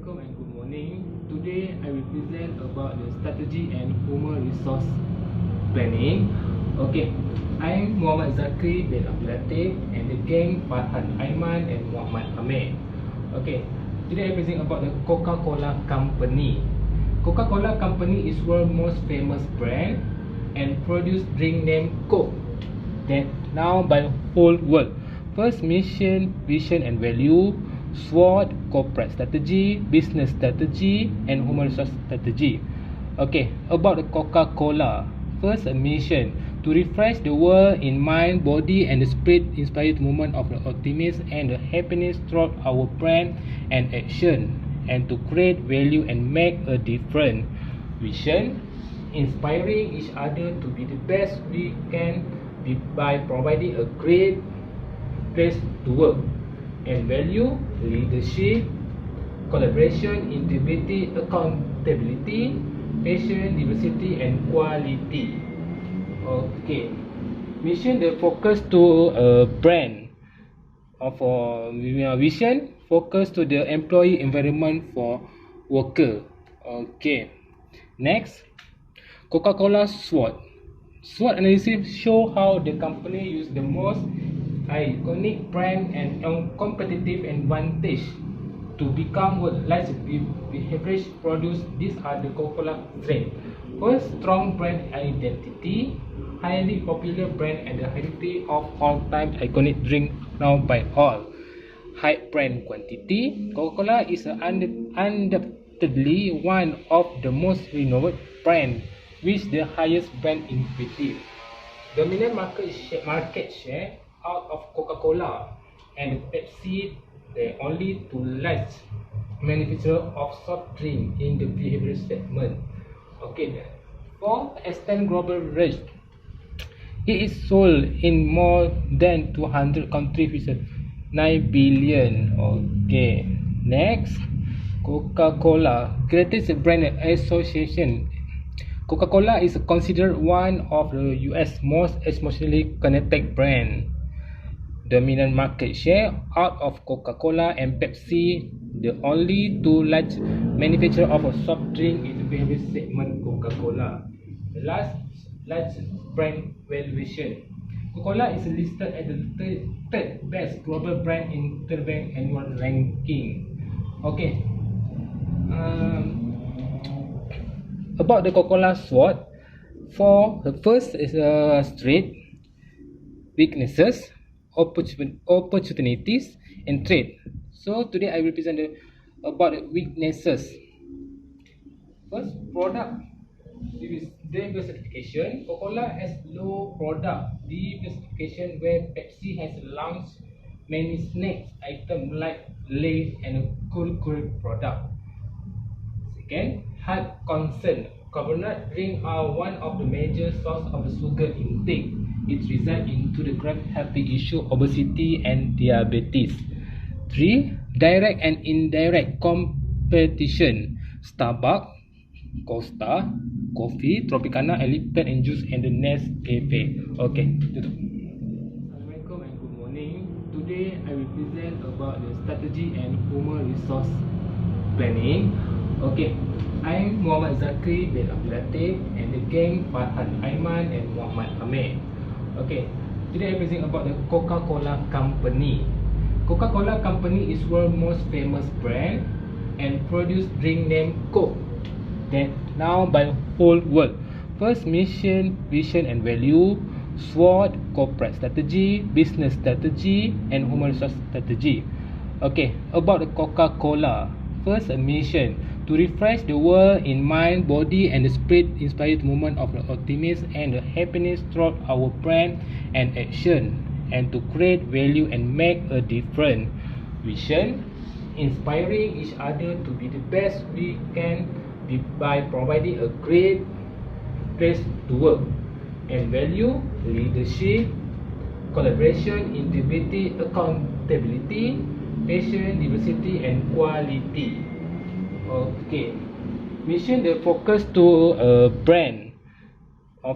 Assalamualaikum and good morning. Today I will present about the strategy and human resource planning. Okay, I'm Muhammad Zakri bin Abdul Latif and the gang Farhan Aiman and Muhammad Amir. Okay, today I present about the Coca-Cola company. Coca-Cola company is world's most famous brand and produce drink named Coke that now by whole world. First, mission, vision and value. SWOT, corporate strategy, business strategy and human resource strategy. Okay, about the Coca-Cola. First, a mission to refresh the world in mind, body and the spirit, inspire the movement of the optimism and the happiness throughout our brand and action, and to create value and make a difference. Vision, inspiring each other to be the best we can be by providing a great place to work. And value, leadership, collaboration, integrity, accountability, passion, diversity and quality. Okay, mission, the focus to a brand for vision, focus to the employee environment for worker. Okay, next, Coca-Cola SWOT. SWOT analysis show how the company use the most iconic brand and competitive advantage to become what large beverage produce. These are the Coca-Cola strengths. First, strong brand identity, highly popular brand and the identity of all-time iconic drink now by all. High brand quantity. Coca-Cola is undoubtedly one of the most renowned brand with the highest brand equity. Dominant market share out of Coca-Cola and Pepsi, the only two large manufacturer of soft drink in the beverage segment. Okay, for extend global reach, it is sold in more than 200 countries with 9 billion. Okay, next, Coca-Cola greatest brand association. Coca-Cola is considered one of the US most emotionally connected brand. Dominant market share out of Coca-Cola and Pepsi, the only two large manufacturer of a soft drink in the beverage segment. Coca-Cola. The last large brand valuation. Coca-Cola is listed as the third best global brand in Interbank annual ranking. Okay. About the Coca-Cola SWOT, for the first is strength, weaknesses, opportunities and trade. So today I will present about the weaknesses. First, product diversification. Coca-Cola has low product diversification, where Pepsi has launched many snacks items like Lay's and Cool product. Second, health concern. Carbonated drinks are one of the major sources of sugar intake. It results into the grave health issue, obesity and diabetes. 3. Direct and indirect competition. Starbucks, Costa, Coffee, Tropicana, and Lipton and Juice and the Nescafe. Okay, tutup. Assalamualaikum and good morning. Today I will present about the strategy and human resource planning. Okay, I'm Muhammad Zakri bin Abdul Latif and the gang Farhan Aiman and Muhammad Amir. Okay, today I present about the Coca-Cola company. Coca-Cola company is world's most famous brand and produce drink named Coke that now by whole world. First, mission, vision and value. SWOT, corporate strategy, business strategy and human resource strategy. Okay, about the Coca-Cola. First, a mission to refresh the world in mind, body and the spirit, inspire the movement of the optimism and the happiness throughout our brand and action, and to create value and make a difference. Vision, inspiring each other to be the best we can be by providing a great place to work. And value, leadership, collaboration, integrity, accountability, passion, diversity and quality. Okay, mission, the focus to a brand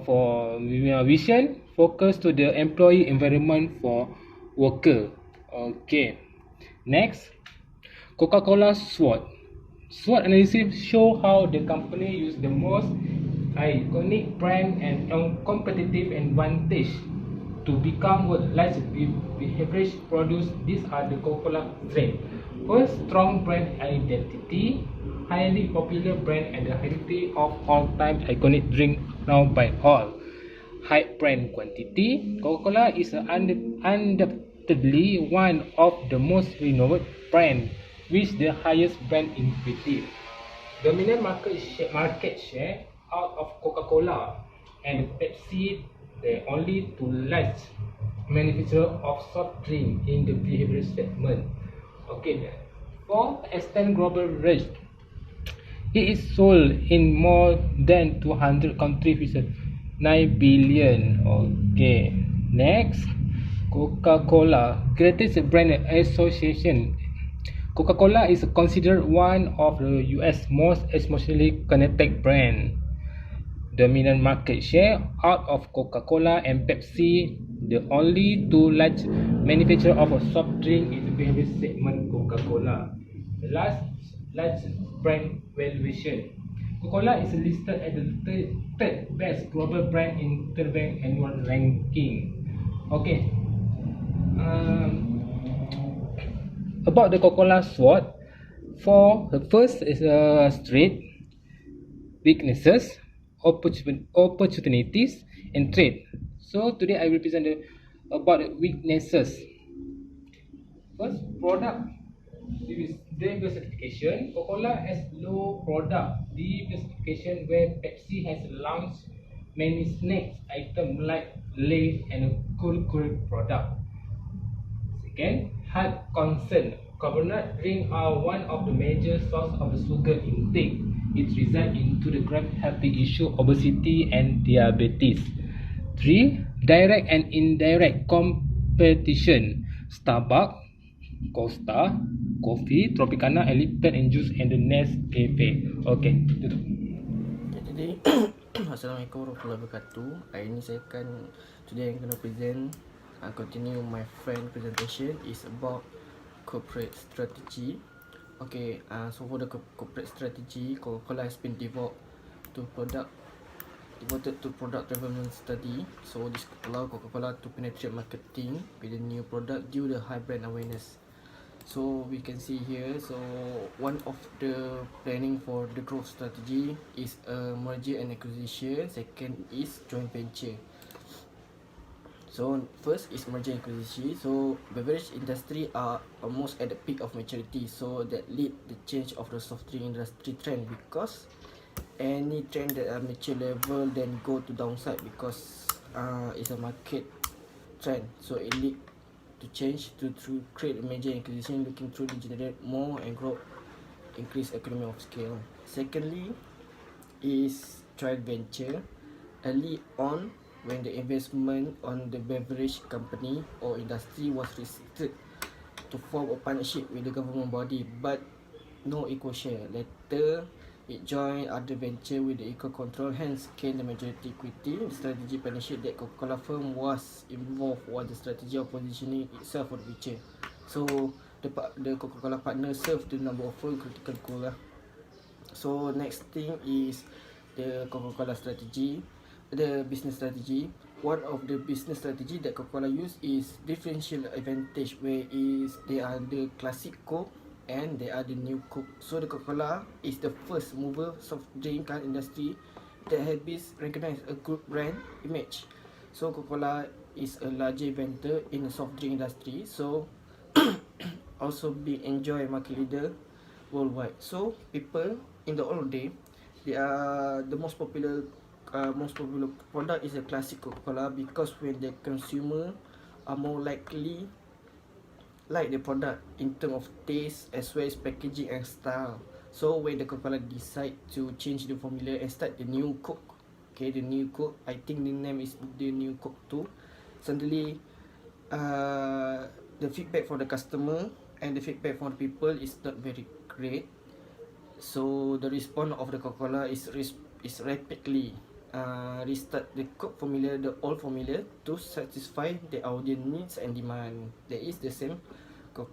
for vision, focus to the employee environment for worker. Okay, next, Coca-Cola SWOT. SWOT analysis show how the company use the most iconic brand and competitive advantage to become what large beverage produce. These are the Coca-Cola strengths. First, strong brand identity, highly popular brand and the heritage of all-time iconic drink known by all. High brand quantity. Coca-Cola is undoubtedly one of the most renowned brands with the highest brand equity. Dominant market share out of Coca-Cola and Pepsi, the only two large manufacturer of soft drink in the beverage segment. Okay, for extend global reach, it is sold in more than 200 countries with 9 billion. Okay, next, Coca-Cola greatest brand association. Coca-Cola is considered one of the US most emotionally connected brands. Dominant market share out of Coca-Cola and Pepsi, the only two large manufacturers of a soft drink in the beverage segment. Coca-Cola. The last large brand valuation. Coca-Cola is listed as the third best global brand in Interbank annual ranking. Okay. About the Coca-Cola SWOT, for the first is strength, weaknesses, opportunities, and threat. So today I will present about the weaknesses. First, product diversification. Coca-Cola has low product diversification where Pepsi has launched many snacks items like Lay's and coca product. Second, health concern. Carbonated drinks are one of the major sources of sugar intake. It results into the grave health issue obesity and diabetes. 3. Direct and indirect competition. Starbucks, Costa, Coffee, Tropicana, and Lipton and Juice and the Nescafe. Okay, tutup. Okay, jadi Assalamualaikum warahmatullahi wabarakatuh. Hari ni saya akan today I'm gonna present continue my friend presentation is about corporate strategy. Okay, so for the corporate strategy, Coca-Cola has been devoted to product development study. So this allow Coca-Cola to penetrate marketing with a new product due to high brand awareness. So we can see here, so one of the planning for the growth strategy is a merger and acquisition. Second is joint venture. So first is merger and acquisition. So beverage industry are almost at the peak of maturity, so that lead the change of the soft drink industry trend, because any trend that are mature level then go to downside because it's a market trend. So it lead to change to create a major acquisition, looking to generate more and grow, increase economy of scale. Secondly is joint venture. Early on, when the investment on the beverage company or industry was restricted to form a partnership with the government body, but no equal share. Later, it joined other venture with the equal control, hence gained the majority equity. The strategic partnership that Coca-Cola firm was involved was the strategy of positioning itself for the future. So the Coca-Cola partner served the number of full critical goal. So next thing is the Coca-Cola strategy, the business strategy. One of the business strategy that Coca-Cola use is differential advantage, where is they are the classic Coke and they are the new Coke. So the Coca-Cola is the first mover soft drink industry that has been recognized a good brand image. So Coca-Cola is a larger inventor in the soft drink industry, so also be enjoy market leader worldwide. So people in the old day, they are the most popular product is a classic Coca-Cola, because when the consumer are more likely like the product in terms of taste as well as packaging and style. So when the Coca-Cola decide to change the formula and start the new Coke, okay, the new Coke, I think the name is the new Coke too. Suddenly, the feedback for the customer and the feedback from the people is not very great. So the response of the Coca-Cola is rapidly restart the Coke formula, the old formula, to satisfy the audience needs and demand. That is the same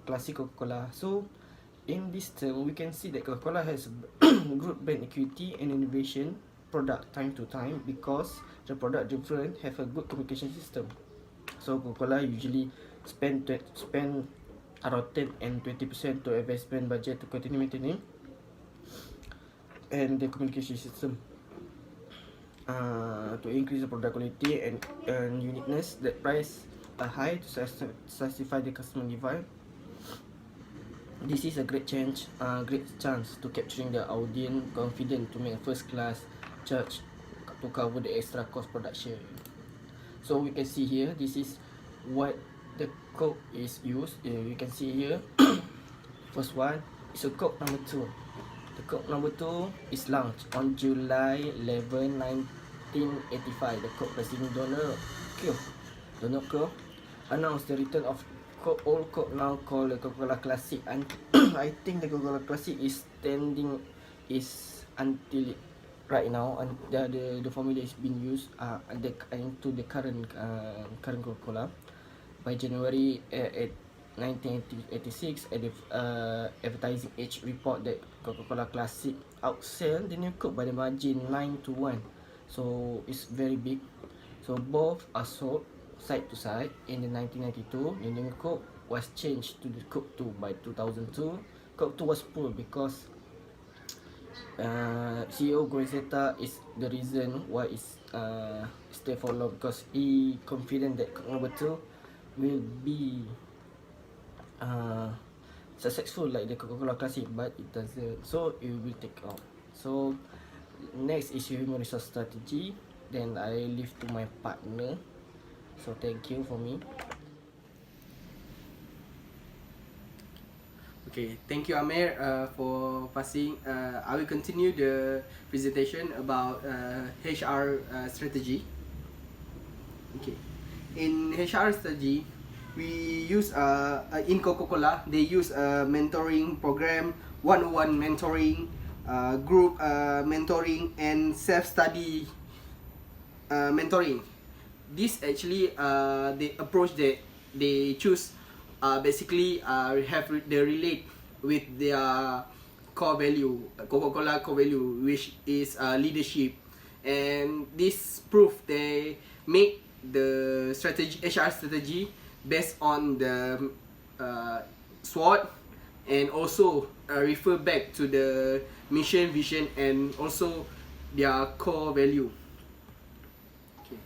classic Coca-Cola. So in this term, we can see that Coca-Cola has good brand equity and innovation product time to time because the product different have a good communication system. So Coca-Cola usually spend around 10 and 20% to investment budget to continue maintaining and the communication system to increase the product quality and uniqueness. That price are high to satisfy the customer demand. This is a great chance to capturing the audience confident to make a first class charge to cover the extra cost production. So we can see here, this is what the coke is used. You can see here, first one is a coke number 2. The coke number 2 is launched on July 11, 1985. The coke president Donald Q announced the return of old coke, now called the Coca-Cola Classic. And I think the Coca-Cola Classic is until right now, and the formula is being used into the current Coca-Cola. By January 1986, Advertising Age report that Coca-Cola Classic outsell the new Coke by the margin 9-1. So it's very big. So both are sold side to side. In the 1992, the new Coke was changed to the Coke 2 by 2002. Coke 2 was poor because CEO Gorizeta is the reason why it's stay for long, because he confident that Coke number 2 will be successful like the Coca-Cola Classic, but it doesn't, so it will take off. So next is human resource strategy, then I leave to my partner. So thank you for me. Okay, thank you Amir for passing. I will continue the presentation about HR strategy. Okay, in HR strategy, we use in Coca-Cola they use a mentoring program, one-on-one mentoring, group mentoring, and self-study mentoring. This actually the approach that they choose basically have they relate with their core value, Coca-Cola core value, which is leadership. And this proof they make the strategy, HR strategy, based on the SWOT, and also refer back to the mission, vision, and also their core value. Okay.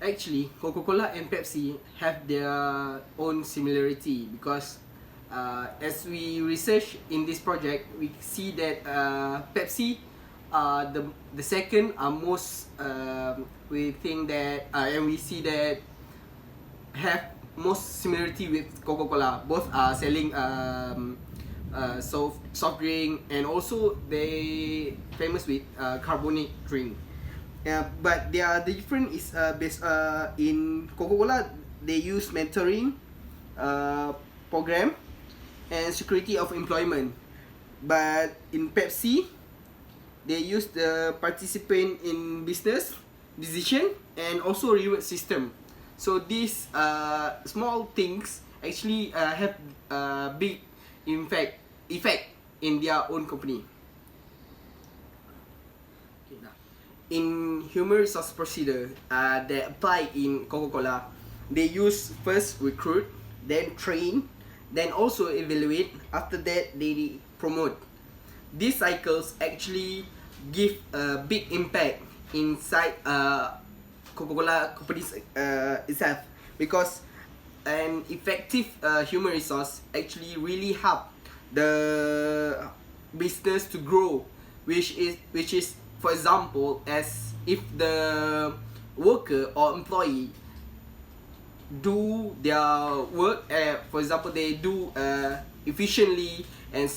Actually, Coca-Cola and Pepsi have their own similarity because as we research in this project, we see that Pepsi the second most we think that and we see that have most similarity with Coca-Cola. Both are selling soft drink, and also they famous with carbonate drink. But the difference is based in Coca-Cola they use mentoring program and security of employment, but in Pepsi they use the participant in business decision and also reward system. So these small things actually have big effect in their own company. In human resource procedure they apply in Coca-Cola, they use first recruit, then train, then also evaluate, after that they promote. These cycles actually give a big impact inside Coca-Cola companies itself, because an effective human resource actually really help the business to grow, which is for example, as if the worker or employee do their work, for example they do efficiently, and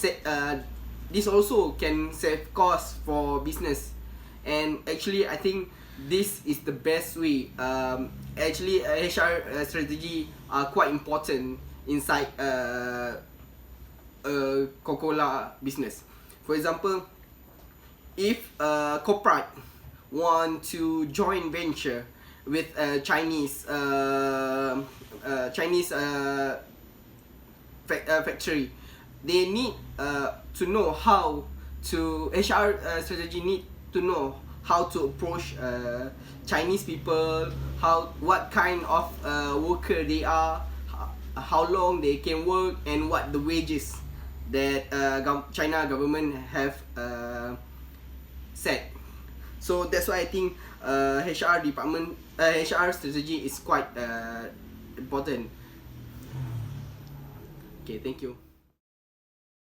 this also can save costs for business. And actually I think this is the best way. Actually HR strategy are quite important inside a Coca-Cola business. For example, if a corporate want to join venture with a Chinese factory, they need to know how to HR strategy need to know how to approach Chinese people, what kind of worker they are, how long they can work, and what the wages that China government have set. So that's why I think HR strategy is quite important. Okay, thank you.